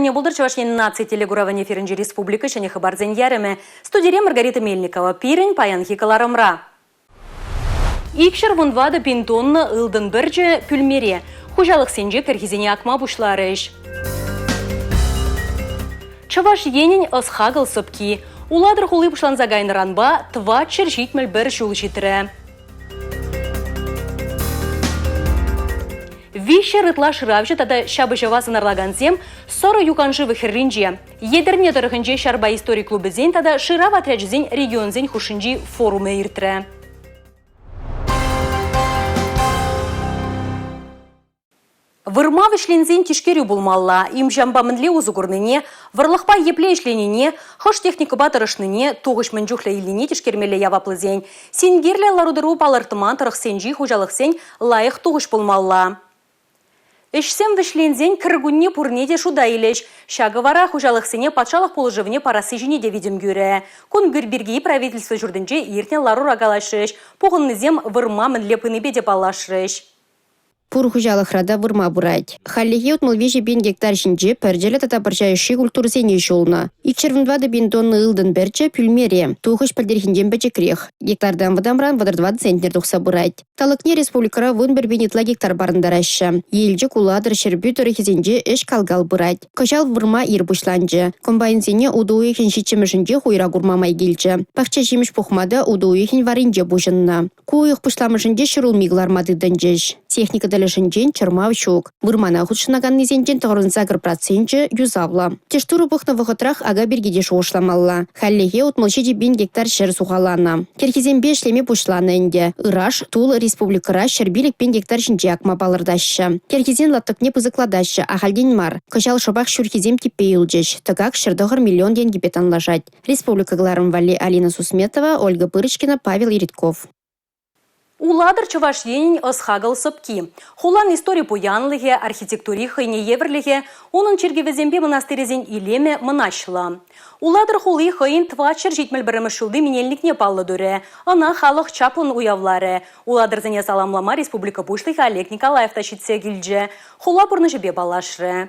не булдыр Чувашьен наций телегураване Ференджи Республика шене хабарзен яреме. Студире Маргарита Мельникова. Пирень паян хикаларамра. Икшер вунвады пинтонны ылдын бірже пүлмере. Хужалық сенже кіргізіне акма бұшларыш. Чаваш енін ысхагыл сыпки. Уладыр хулы бұшланза гайныранба тва чыршитміл бір жул житірі. Вище рытла шыравжы тада шабы жава сынарлаганзем соры юканжы вихерринже. Едерне дырыхынже шарба историй клубы зен тада шырав отряджзен регион зен хушынжи форумы иртірі. Вырма вишлензен тишкерю булмалла, им жамба мэнле узугурныне, варлахпа епле ишленене, хош техника батырышныне, туғыш мэнджухля илине тишкермеле яваплызен. Сенгерле ларудыру палыртыман тарых сенжи хужалық сен лайық туғыш булмалла. Ишсем вишлензен кіргунне пурнеде шуда илеш. Шагывара хужалық сене патшалық полыжывне парасы женеде видим гюре. Кун гүрбергей правительство жүрдінже ертен лару рагалашыш. Пуғыннызем вырма мэнле пыныбеде палашыш. Пур хужалықрада вырма бурать. Халлиге утмал вежі бен гектар жинже пәрджелі тата парчайши культуры сене жолна. Икчервін бен тонны ылдын бәрчі пүлмере. Туғыш пәлдерхінден бәчі крех. Гектардан вадамран вадар 20 центнер тұқса бурать. Талықне республикара вон бір бенетла гектар барындарашы. Елжі куладыр шербі түрі хезенже эш калгал бурать. Кышал вырма ир бұшланжы. Комбайн сене удуыхин шитчемішінже хуйра гурмамай келжі. Пақча жеміш пухмада удуыхин варинже бұжынна. Куйық бұшламышынже шырул миглармады дынжыш. Техника дәлешінжен чырмав шук. Вырмана худшынаган незенжен тұғырын загыр процентжі юзавла. Тештуру бұқны вғытрах ага бергеде шоушламалла. Халлеге утмылшы бен гектар шыр сухалана. Керкезен шлеме пушланы энде. Ираш тул республикара шербилік бен гектар жинже акма балырдашы. Керкезен латтықне пызыкладашы, ахалден мар. Кышал шобақ шүркезем типпейілжеш. Тыгак шырдығыр миллион ден гипетан лажать. Республика Гларым Вали Алина Сусметова, Ольга Пырычкина, Павел Иритков. Уладыр Чуваш енін ысхагыл сыпки. Хулан история пуянлығы, архитектурихы не еврлігі, оның чергевезембе монастырезен илеме мынашла. Уладыр хулы хыйын твачыр жетмел бірімішілді минелікне паллы дүре. Ана халық чапын уявлары. Уладыр зене саламлама республика пушлығы Олег Николаев тащитсе келже. Хула бұрны жібе балашры.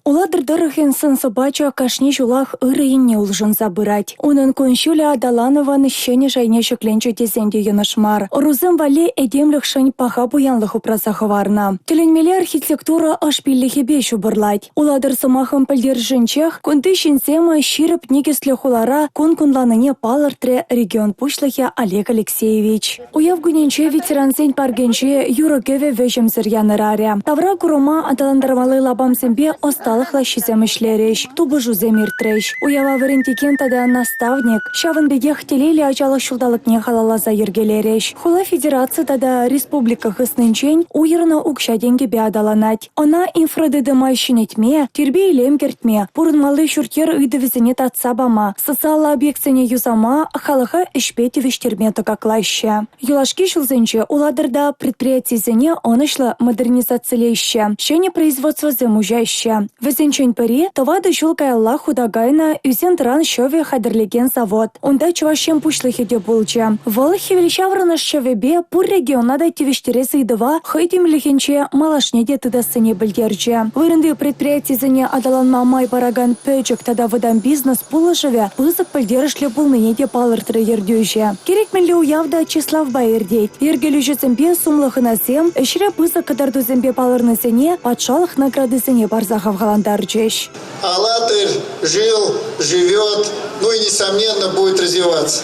Уладыр дырыхен сын собача кашни жулах ырыйынне улжын забырать. Унын коншуля Адаланован щене жайне шекленче тезенде янышмар. Рузым вали эдемлік шын паха буянлық упрасахы варна. Теленмеле архитектура ашпиллихе бешу бұрлать. Уладыр сымахын пілдер жынчех, күнті шинсема ширып негеслі хулара кун-кунланыне палыртре регион пушлыхе Олег Алексеевич. Уяв гүненче ветеранзен паргенче юрогеве вежемзір яныраря. Тавра курума адаландармалы лабамсембе остал хлащизем ишлереш, тубы жузем иртреш. Уява варентикен тада наставник. Шавын бегех телели ачалы шулдалыкне халалаза ергелереш. Хула федерация тада республика хыснынчен уйырна укша деньги беадаланать. Она инфрадыдыма шинетме, тербе илем кертме, пурынмалы шуртер ыдывізіне татсабама, социалы объектсене юзама, халыха ішпеті вештерме токаклаще. Юлашки шулзенче уладырда предприятизене онышлы модернизациялейще, шене производство замужаще. Везенчен пари, товады жулкайла худагайна юзен тран шове хадерлеген завод. Онда чувашем пушлыхеде булча. Валхи величаврана шевебе пур регионада тивештересы идова хайдим лихенче малашнеде тыдасыне бельдерче. Вырынды предприятизене адаланма май бараган пөчек тада выдан бизнес пулышеве пызык пельдерышле булмынеде палыртыры ердюже. Керек мелли уявда числав байырдейт. Ергелюже зембе сумлыхына зем, эшре пызык кадарду зембе палырнысене патшалық наградысене барзахав галандарчеш. Алатырь жил, живет, ну и несомненно будет развиваться.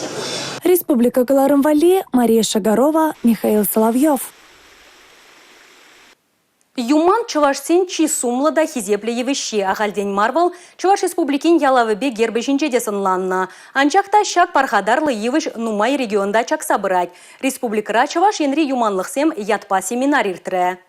Республика Гларым Вали, Мария Шагарова, Михаил Соловьев. Юман Чувашсен чи сумлада хизепле евище, ахальден марвал Чуваш республикин ялавыбе гербе жинчеде сынланна. Анчакта шак пархадарлы евиш нумай регионда чак собрать. Республикара Чуваш енри юманлықсем ятпа семинар иртре.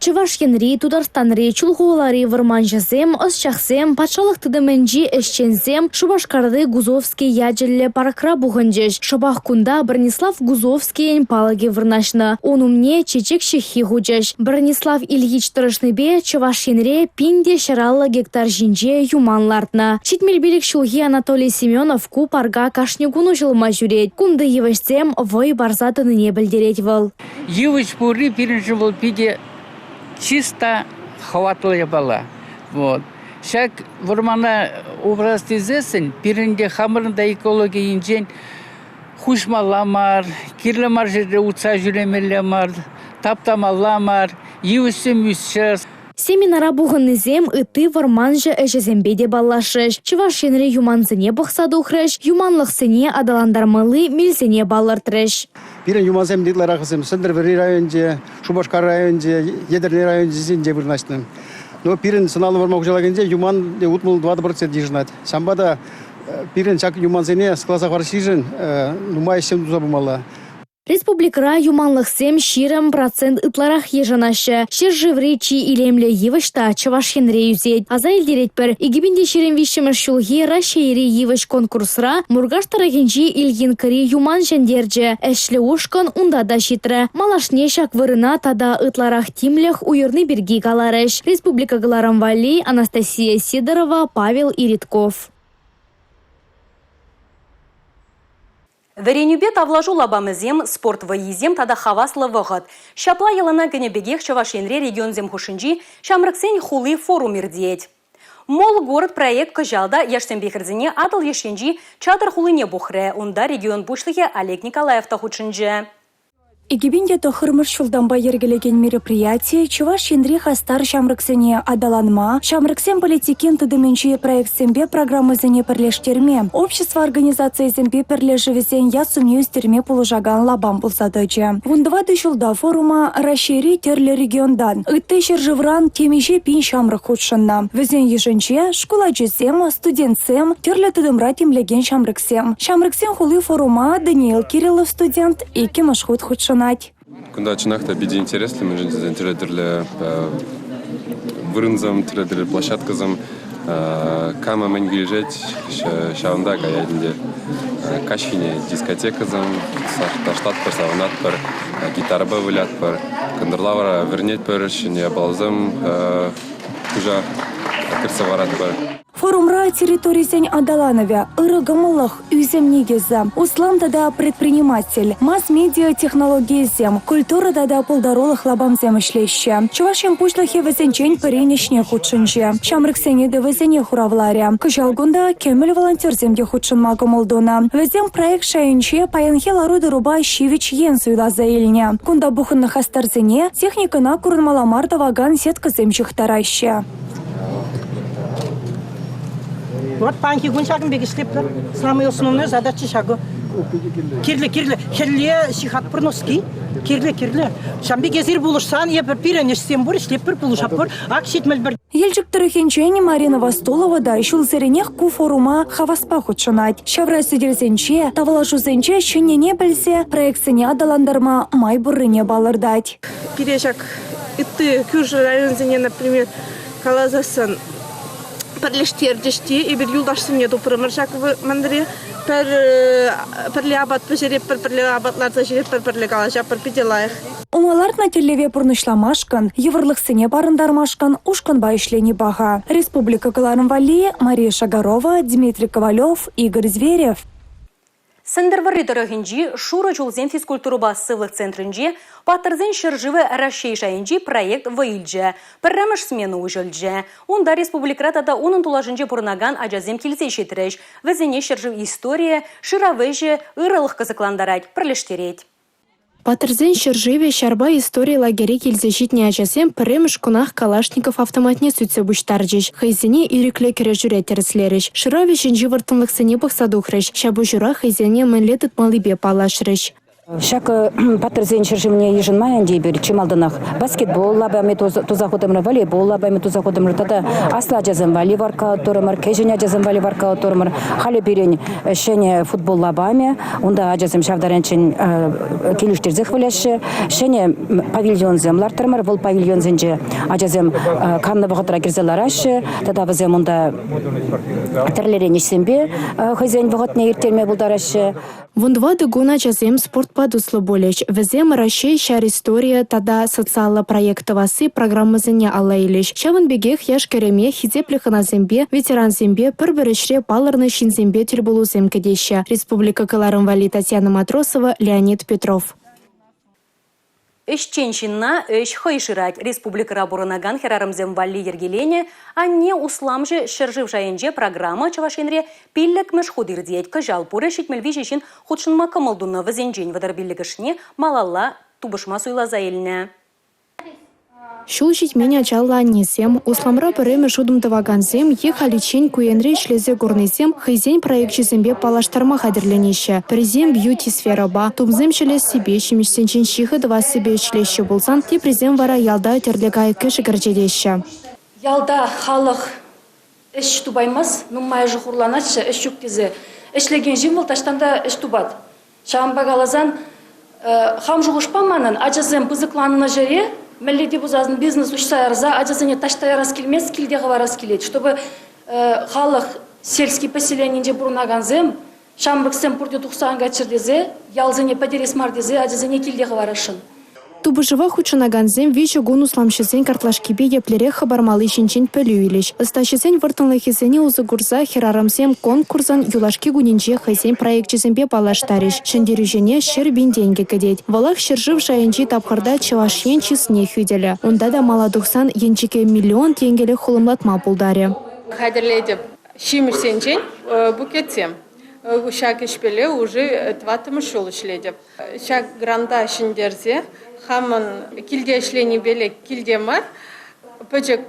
Чуваш енри, Тударстанри, чулхулари вырманжасем, осчахсем, патшалық тыдыменжи эшченсем, Шубашкарды Гузовский яджелле паракра буғынжеш. Шабах кунда Бронислав Гузовский палаги вырнашны. Он умне чечек шехи хучеш. Бронислав Ильич Тырышныбе Чуваш енре пинде шаралла гектар жинже юманлартна. Читмельбелик шулхи Анатолий Семенов ку парга кашнегуну жылма жүреть. Кунды евашсем вой барзатыны не білдереть выл. Еваш пуры переживал пиде чисто хватало была. Вот. Шак вормана образ тезесін, пирінде хамырында экология инжен хушмаламар, кирлемар жерде утса жүремелемар, таптамаламар, евісім үсшір. Семинара буғыннызем ыты варманжы әжезембеде баллашыш. Чывашенре юманзыне бұқсады ұқрыш, юманлықсыне адаландармалы мелзіне баллартырыш. Пирен юманзем дитлар ақысым, Сындырвери районде, Шубашкар районде, Едерли районде зінде бірнашты. Но пирен сыналы вармақ жалагенде юман утмыл 20% дежнат. Самбада пирен чак юманзене склазақ var сижен, нумай сем дуза бумала. Республикара юманлықсем ширым процент ытларах ежанашы. Шир живри чи илемле евышта Чавашенре юзет. Аза илдерет бір. Игибінде ширым вишіміш шулге рашейри евыш конкурсра Мургаш тарагенжи илген кыри юман жендерджі. Әшлі ошкан унда да шитрі. Малашне шак вырына тада ытларах тимлях уйырны бірги каларыш. Республика Галарам Вали, Анастасия Сидорова, Павел Иритков. Веренюбе тавлажу лабамызем, спорт вайызем тада хаваслы вғыт. Шапла елына генебегех Чавашенре регионзем хушинжи шамрыксен хулы форум ирдеть. Мол город проект кыжалда яшсембехерзине адыл ешенжи чатыр хулыне бухре, онда регион бушлыхе Олег Николаев тахучинжи. Игибинде тохырмыш шулданба ергелеген мероприятие Чувашенре хастар шамрыксене адаланма, шамрыксен политикен тыдыменчи проектсембе программызене перлештерме, общество организации зембе перлежевесен ясумнюстерме полужаган лабам булсадычы. Вундывады шулда форума расшири терле региондан, ытты шержевран темеше пин шамрык худшынна. Везен еженче школачысем, студентсем, терле тыдымра темлеген шамрыксем. Шамрыксен хулы форума Даниил Кириллов студент и кемашхуд худшына. Кunda чынакта биде интересли, мы же тире вырынзам, тире площадказам, кама менгилжет, шаунда гаядинде, кашхине дискотеказам, таштат пер, саванат пер, гитарба вылят пер, кандырлавара вернет пер, шине балзам, кужа кырсаварат пер. Форумра территории Адаланове, Ирыгамылых, Юзем Нигеза, Услам дада предприниматель, масс-медиа технологии зем, культура дада полдаролых лабам зем ишлеще. Чувашем пушлахе везенчень перенешне худшинже. Шамрыксене де везене хуравларя. Кыжалгунда кемел волонтер земде худшин мага молдона. Везем проект шайынче паянхе ларуды руба щивич ен суйла заильня. Кунда бухынных астарзене техника на курнмаламарда ваган сетка земчих тараще. Вот панки гунчагын бегишлепті. Самый основной задача шагу. Кирле, херле сихат проноски. Кирле. Шамби кезир булышсан, я бір пиренешсем бұр, шлеп бір булышап бұр, ак шетмел бір. Елчик Тарахенчени Марина Востолова да шул зеренех ку форума хаваспа худшынать. Шавра сидерзенче, тавлашу зенче, шыне не білсе, проектсыне адаландарма май бұрыне балырдать. Пирешак, итты күржі районзене, например, калазасын, перлештердешти и бир юлдашсын еду пырымыршак в мандыре перле абат пешереп перле абатларда жереп перле калашап пиделаях. Умалар на телеве пурнышламашкан, еврлыхсыне барындармашкан, ушкан байшлени бага. Республика Галарам Вали, Мария Шагарова, Дмитрий Ковалев, Игорь Зверев. Сындырвыры дырығынжи шура жолзен физкультуруба сывлық центрінжи паттырзен шыржывы рашей шайынжи проект вайылжы. Піррамыш смену ұжылжы. Онда республикратада оның тулажынжи бұрнаган ажазем келсе шетіріш. Візіне шыржыв история шыравыжы ырылық қызықландарать, пірліштерет. Патырзен шыржыве шарба история лагере келзешітне ажасем піреміш кунах калашников автоматне сүтсе бұштаржыш. Хайзене үйрекле кере жүрет терслеріш. Шыраве шынжы вартынлықсыне бұқсадуқрыш. Шабу жура хайзене мәнлетіт малыбе палашрыш. Шак патырзен шыржымне ежынмайын дейбір чималдынақ. Баскетбол лабаме тузаходымры, волейбол лабаме тузаходымры, тада асла жазым вали варка оторымыр, кежене жазым вали варка оторымыр, халі берен шене футбол лабаме, онда жазым шавдаренчен келіштерзі хвыляшы, шене павильонзем лартырмыр, бұл павильонзенже ажазым канны бұғытыра керзеларашы, тада візем онда тірлерен ешсембе хызен бұғытне ертерме бұлдарашы. Вундвады гуна жазем спорт падуслы болеш. Візем рашей шар история тада социалы проектывасы программызыне аллайлеш. Шавын бегех яш кереме хизепліхына зембе, ветеран зембе, пір-бірішре палырны шин зембе тюрбулу земкедеші. Республика Галарам Вали, Татьяна Матросова, Леонид Петров. Эшченщина эш хайширать республикара бурынаган херарымзем валли ергелене, а не усламже шержив жайынже программа чавашенре пиллек меш худирдиет кажал пуры шитмельвишешин худшынма камалдуна вазенжень вадар биллегішне малалла тубышма суйла заэльне. Шул житмень ачалла аннесем, усламра піреме шудымтываганзем, ехаличень куенре шлезе горнезем, хайзень проектчизембе палаштарма хадерленеше. Презем бьюти сфераба, тумзем шлез себе, шимешсенчен шихы два себе шлеще болсан, те презем вара ялда терлегай кышы горжедеше. Ялда халық іш тубаймас, нуммай жухурланачы, іш жүктезе. Ішлеген жем бол таштанда іш тубад. Шағын бағалазан, хам жуғышпаманын, ажазем пызыкланына жере, Мелледи бузазын бизнес учсайарза, ажазыне таштайарас келмес, килдеғы варас келет. Чтобы халық сельский поселенінде бурнаганзем, шамбыксем пурде тухсан гачырдезе, ялзыне падерес мардезе, ажазыне килдеғы варашын. Тубыжыва хучынаганзем виче гун усламшызен картлашкибе еплере хабармалы шинчен пөлü илеш. Ысташызен выртынлыхизене узы гурза херарамсем конкурсан юлашки гунинче хайсен проектчизембе палаштариш. Шендерюжене шер бинденге кедет. Валах шержив жайынчи тапхарда чавашен чисне хюделе. Онда да маладухсан енчике миллион тенгеле холымлатма пулдаре. Хадерледеп шимирсенчен букетсем. Шак ишпеле уже 20 шол ишледеп. Шак гранда шиндерзе хамын килде ишлени беле килде мар. Пөчек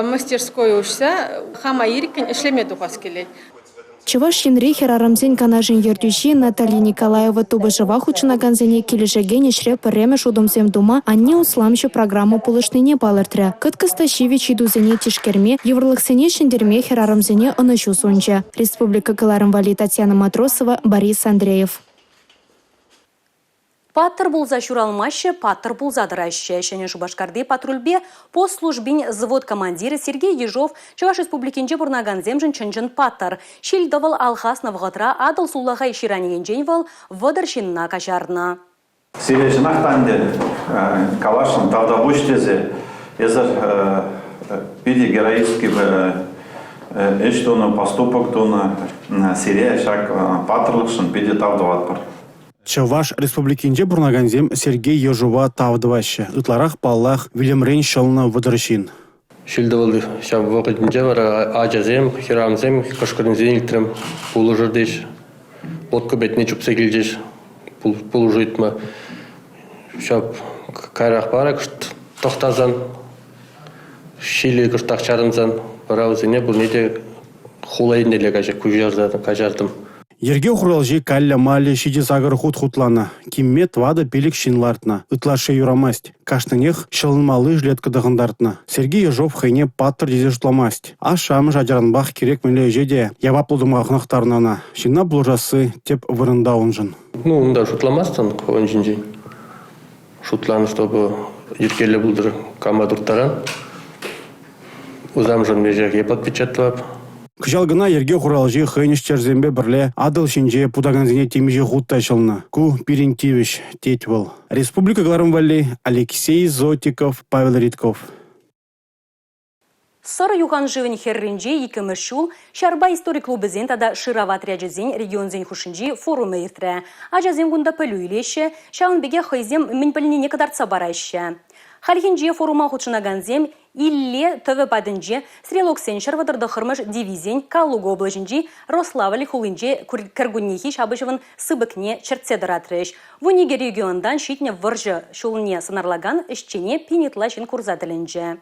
мастерской ушса хама ириккен ишлемеду хаскелет. Чаваш енре херарамзен канажын ердюши Наталья Николаева Тубыжыва хучынаганзене келешеге нешре піреме шудымсем дума анне усламшы программу пулышныне балыртыры. Кыткысташевич идузене тишкерме, еврлықсене шендерме херарамзене ынышу сонча. Республика Каларымвали Татьяна Матросова, Борис Андреев. Паттыр булза шуралмаще, паттыр булза дыраще. Шене Шубашкарды патрульбе по службин завод командира Сергей Ежов Чуваш республикинче бурнаганземжен чынжын паттыр. Шильдовал алхас навгатра адыл суллаға иширанеген вал вадыршинна кашарна. Сирежинах танде калашын тавдабуштезе езер биде героический эштоны поступок тоны сирия шак паттырлықшын биде тавдаватпыр. Чаваш республикинче бурнаганзем Сергей Ежова тавдываще. Ытларах паллах Вильямрен шална выдыршин. Шилдовал шаб вакытинче вара ажазем, хирамзем, кашкаринзен илтрем пулужырдеш. Лодка бетне чупса келдеш пулужитма. Шаб кайрах бара кышт тохтазан. Шили кыштак чарынзан. Бараузене бұл нете хулайынделе кажардым. Ерге хуралжи калля мали шиди сагыр хут-хутлана. Киммет вада пелик шинлартна. Ытлаше юрамасть. Кашнынех шылынмалы жлет кыдығындартна. Сергей Ежов хайне паттыр дезе жутламасть. А шамы жадяранбах керек міле жеде яваплудым ағнақтарнана. Шина бұлжасы теп вырында онжын. Да жутламастан онжын жин. Шутланы, чтобы еркелі бұлдыр камадуртаран. Узам жын межеге подпечатлап. Кыжалгына ерге хуралжи хайнышчерзембе бірле адыл шинже пудаганзине темеже хуттайшылны. Ку Пирентьевич тетвыл. Республика Каларымвали Алексей Зотиков, Павел Ритков. Сыр юхан живен херринже икімішул Шарба историк клубызен тада шырават ряджезен регионзен хушинже форумы иртірі. Ажазен гунда пөлі үйлеші, шағынбеге хайзем мінпіліне кадарца барайшы. Халхинже форума худшынаганзем илле ТВ падынже стрелоксен шарвадырды хырмыш дивизен Калуга облажынже Рославль хулынже кіргуннехи шабышывын сыбыкне чертседыратрыш. Вуниге региондан шитне выржы шулыне сынарлаган ішчене пинетлашын курзатылынже.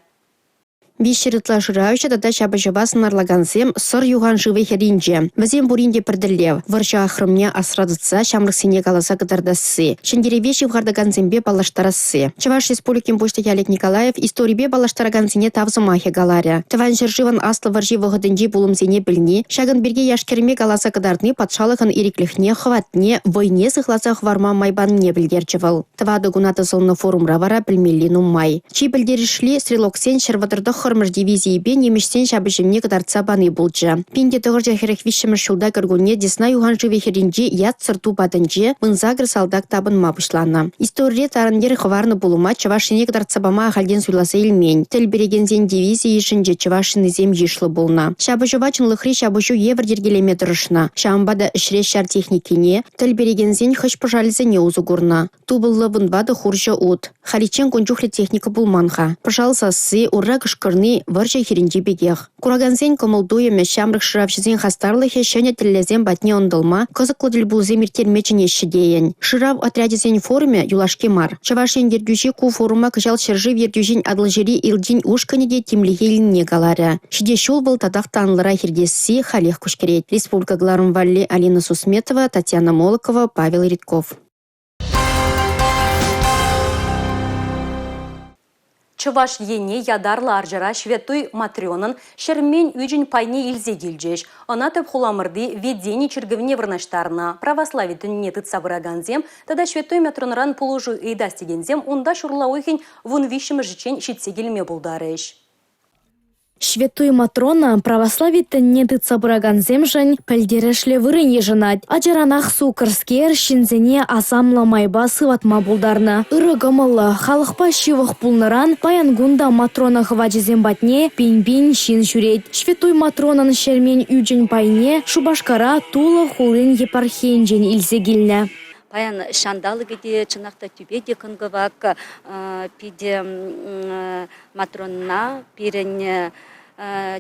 Вишерытла жырауча тада шабыжыва сынарлагансем сыр юған живы херинже. Вазем буринде пірділев. Выржа ахрымне асрадыца шамрықсене каласа кыдардасы. Шендеревеші вғардаганзембе балаштарасы. Чаваш республикин почта Ялек Николаев историбе балаштараганзене тавзымахе галаря. Тыван жыржыван аслы варжи вғыдынде булымзене білне. Шагын берге яшкерме каласа кыдардны патшалықын иреклихне, хватне, войне сықласақ варма майбанне білгерчевал. Тывады гунаты сылны форумра вара білмелі нуммай. Чи білдерішлі стрелоксен шырвадырды хормыш дивизии бен емештен шабышымне кадарца баны болчы. Пенде тұғыржа херек вишімір шулда кіргуне десна юхан живе херинже ят сырту бадынже мынзагр салдак табын мабышланы. История тарындер хварны булума чавашыне кадарца бама халден суйласа илмень. Тіл берегензен дивизии ішінже чавашыны зем ешлы болна. Шабыжы вачынлықри шабыжу евр дергелеме дырышна. Шамбада ішре шар техникине, тіл берегензен хыш пожалізіне узугурна. Тубылы вынбады хуржа от. Харичен кончухлі техника булманха. Пожалсасы ура кышкырны варжа херинже бегех. Кураганзен комылдуеме шамрық шыравшызен хастарлыхе шәне тіллезен батне ондылма, кызыклы діл булземір термечіне шедейін. Шырав отрядезен форуме юлашке мар. Чавашен вердюжи ку форума кыжал шыржи вердюжин адлыжери илдин ушканеде тимлихеліне галары. Шиде шул был тадақ танлыра хердесси халех кушкерет. Республика Гларым Валли Алина Сусметова, Татьяна Молокова, Павел Редков. Чываш ене ядарлы аржара шветуй матрёнын шермен үжін пайне илзе келжеш. Она тып хуламырды ведение чергівне вырнаштарына. Православие тінне тыт сабыраганзем, тада шветуй матроныран пулужу ыйдастегензем, онда шурла ойхен вун вишімі жичен шитсе келме булдарыш. Шветуй Матрона православие тінне тыт сабыраганзем жын пәлдерешле вырын ежынат. Аджаранах сукырскер шинзене асамла майба сыватма булдарна. Иры гымылы халықпа шивық пулныран паянгунда Матрона хваджезем батне пин-пин шин жүрет. Шветуй Матронан шермен үджін пайне Шубашкара тулы хулын епархенжен илзегілні. Паян шандалы геде чынақта түбеде кынгывак пиде Матронна пирен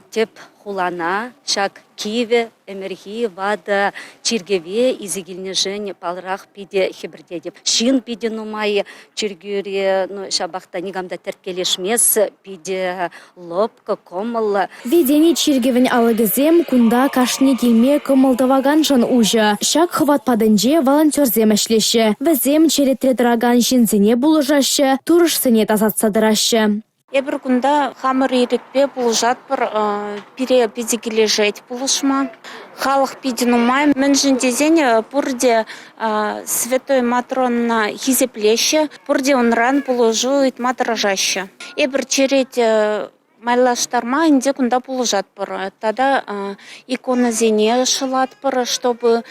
теп хулана шак Киеве эмерги вада чиргеве изигилне жен палрах пиде хибрдедеп. Шин пиде нумай чиргюре шабахта нигамда теркелешмес пиде лопка комыл. Ведени чиргевен алыгызем кунда кашни килме комылдаваган жын ужа. Шак хват падынже волонтерзем эшлеші. Візем черетредыраган шинзене булыжашы, турышсыне тазатсадырашы. Эбір күнда хамыр ерекпе бұлжат бір пире педекеле жайт бұлышма. Халық пиден умай. Мен жіндезен бұрде Святой Матронна хизеплеші, бұрде онран бұлыжу итма дыражашы. Эбір черет майлаштарма инде күнда бұлжат бір. Тада икона зене шылат бір, чтобы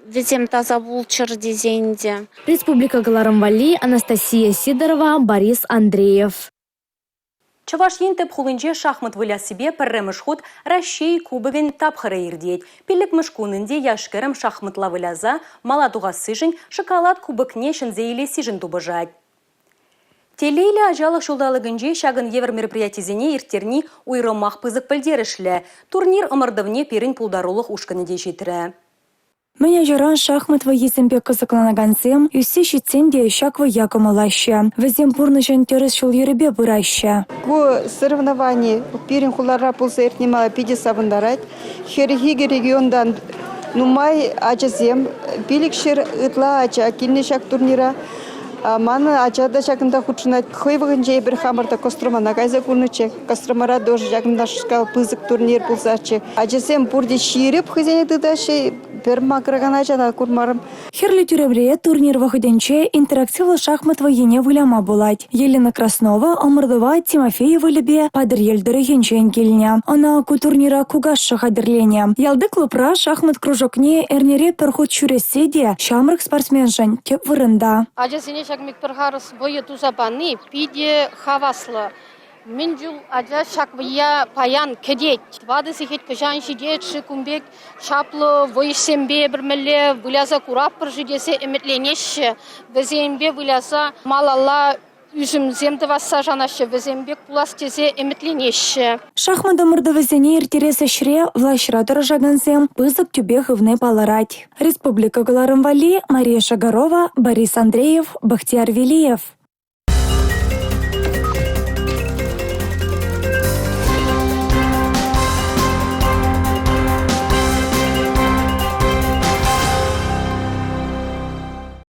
везем таза булчыр дезенде. Республика Гларым Валли, Анастасия Сидорова, Борис Андреев. Чаваш ентеп хулынже шахмат выля себе пірреміш худ Рашей кубовен тапхыры ирдет. Пелік мышкунынде яшкерім шахматла выляза, мала туғасы жын шоколад кубыкне шынзе илесі жын тубыжать. Телейлі ажалық шулдалығынже шагын евр мероприятизене иртерни уйрымақ пызык пілдерішлі. Турнир ымырдывне перін пулдарулық ушканы дешетірі. Меня жаран шахматва езембе кызыкланагансем, юсе шитсенде шаква якомалаще. Везем пурны жантерес шул еребе бұрайще. Ку соревнований пирин хулара пулса эртнимала пиде сабындарать. Херихиге региондан нумай ачазем, биликшер ытла ача, килне шак турнира. Маны ачада шакында худшынат хойвығын жей бір хамырда Костромана кайза кулнычек. Костромара дожы жакында шықал пызык турнир пулсачы. Ачасем пурде ширип хызене тыдаши. Бір макрагана жана курмарым. Херлі түребре турнир вахыденче интерактивлы шахмат вайене выляма болать. Елена Краснова, Омырдова, Тимофеева лебе падыр елдірі енчен келіне. Она ку турнира кугаш хадырлене. Ялды клубра шахмат кружокне эрнере перход чуреседе шамрық спортсменшан теп вырында. Ажасыне шагмик перхарыс бойы тузапаны пиде хаваслы. Мен жыл ажа шаквия паян кедет. Вады сихет кыжан шидет шикумбек шаплы войшембе бірмелі выляза курап бір жидесе эметленеші. Везембе выляза малалла Үзім земді васса жанашы візембек пулас тезе эметленеші. Шахмада мұрды візене ертересі шіре влашыра дыржаганзем пызык тюбе ғывны паларать. Республика Гларым Валли, Мария Шагарова, Борис Андреев, Бахтияр Велиев.